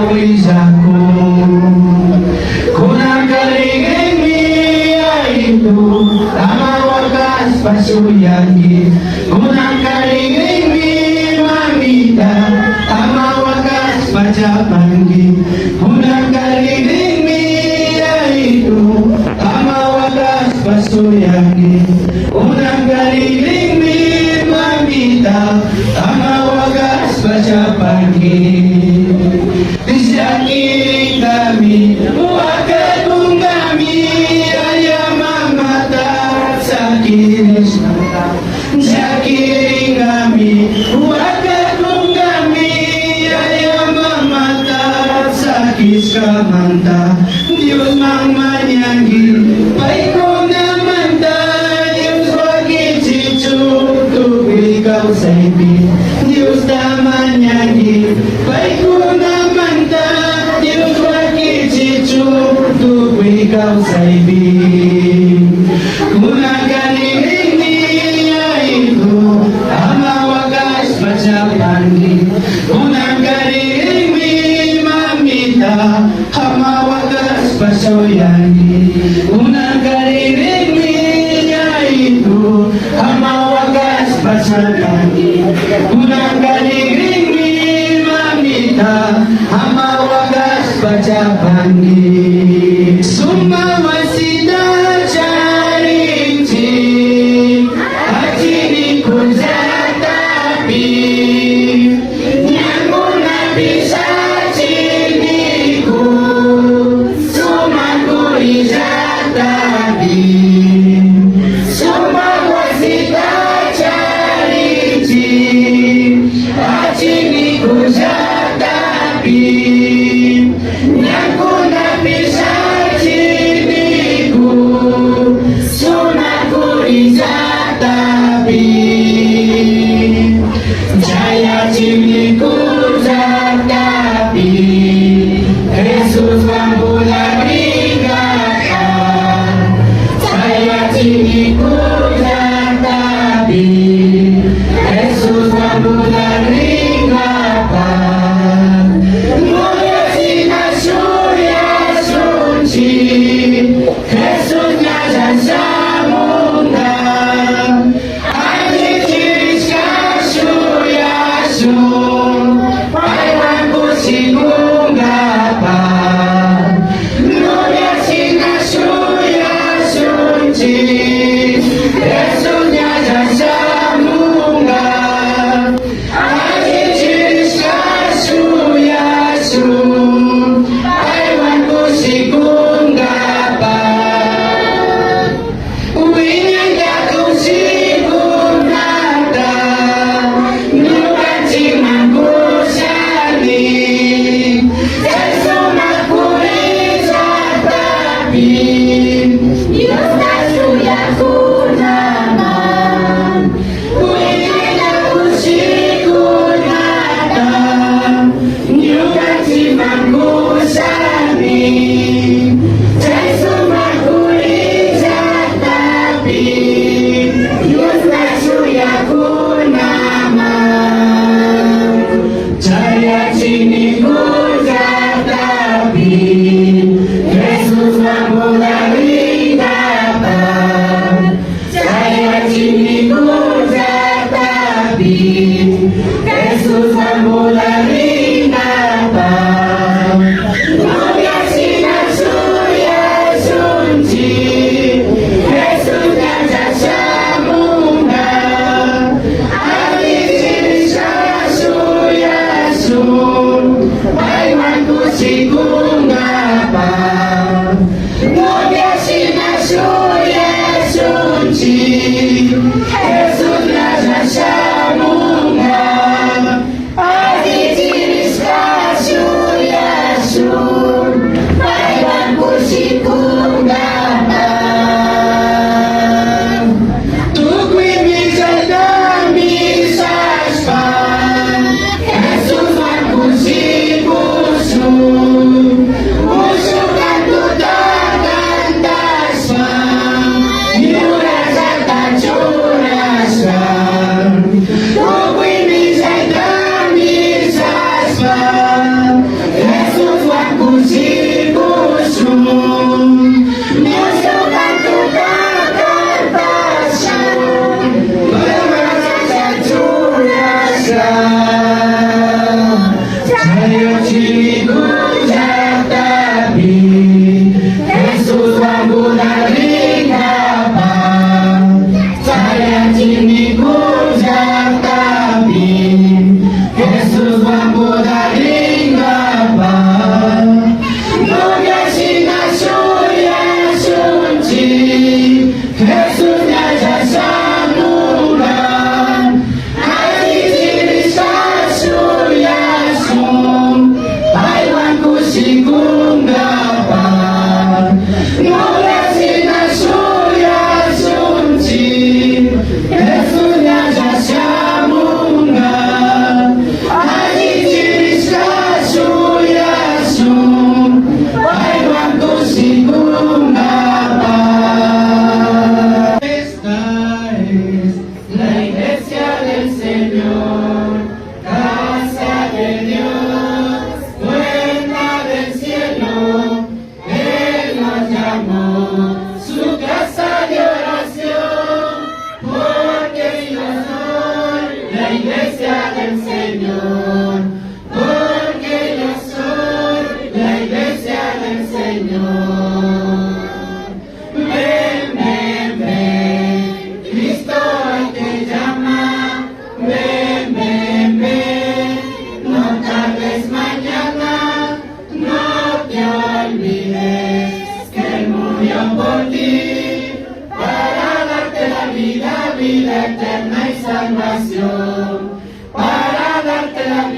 wisaku kuna karingin itu tama wakas pasuyangi kuna karingin mamita tama wakas pacapangi kuna karingin itu tama wakas pasuyangi kuna karingin mamita tama wakas pacapangi Disakiring kami, wakatong kami, ayam mamata sa kiris mata. Disakiring kami, wakatong kami, ayam mamata sa kis kamanta. Diyos mang manyangi, paiko naman ta, Diyos wakit si Chutuk, ikaw sa ibig. Diyos naman yangi, paiko naman ta, Diyos wakit si Chutuk, ikaw sa ibig. Kung nagkaniling niya ito, tama wagas pa sa pandi. Kung nagkaniling niya mamita, tama wagas pa sa yangi. Kung nagkaniling niya ito, tama wagas pa sa pandi. Kung nagkaniling niya mamita, tama wagas pa sa pandi. Sumawa sila charing-ching, at sinikon sa tabi. Nyango na bisa sinikon, sumakuri sa tabi. Sumawa sila charing-ching, at sinikon sa tabi. Nyango na bisa Jaya ciniku tapi Yesus mampulah ringankan. Jaya ciniku tapi Yesus mampulah ringankan. Mulia sinar surya suci, Yesus nyata samundang. So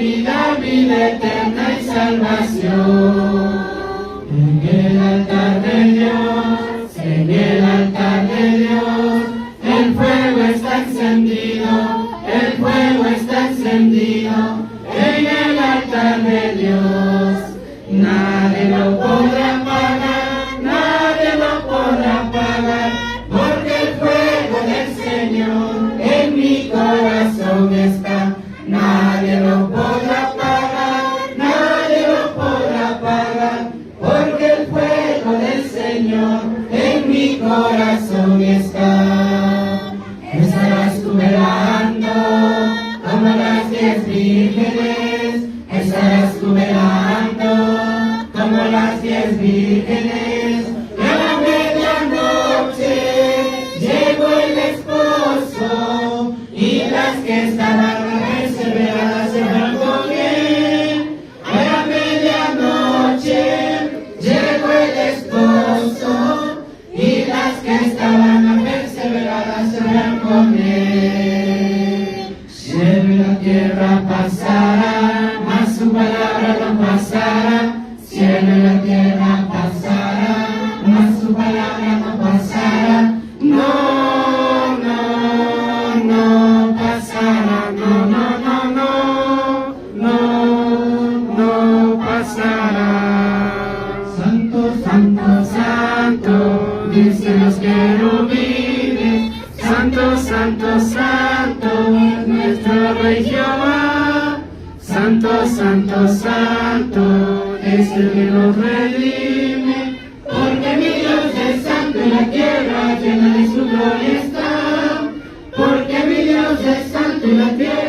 vida eterna y salvación. En el altar de Dios, en el altar de Dios, el fuego está encendido, el fuego está encendido. En el altar de Dios, nadie lo podrá apagar, nadie lo podrá apagar, porque el fuego del Señor en mi corazón está. Nadie lo podrá apagar, nadie lo podrá apagar, porque el fuego del Señor en mi corazón está. Estarás tú velando como las 10 vírgenes, estarás tú velando como las 10 vírgenes. Y a la medianoche llegó el esposo y las que estaban perseveradas se van con él. A la medianoche llegó el esposo y las que estaban perseveradas se van con él. Cielo y la tierra pasará, mas su palabra no pasará. Cielo y la tierra pasará, mas su palabra no pasará. No, no, no pasará, no, no, no, no, no, no pasará. Santo, santo, santo, dicen los querubines. Santo, santo, santo, es nuestro Rey Jehová. Santo, santo, santo, es el que nos redime. Porque mi Dios es santo y la tierra llena de su gloria está. Porque mi Dios es santo y la tierra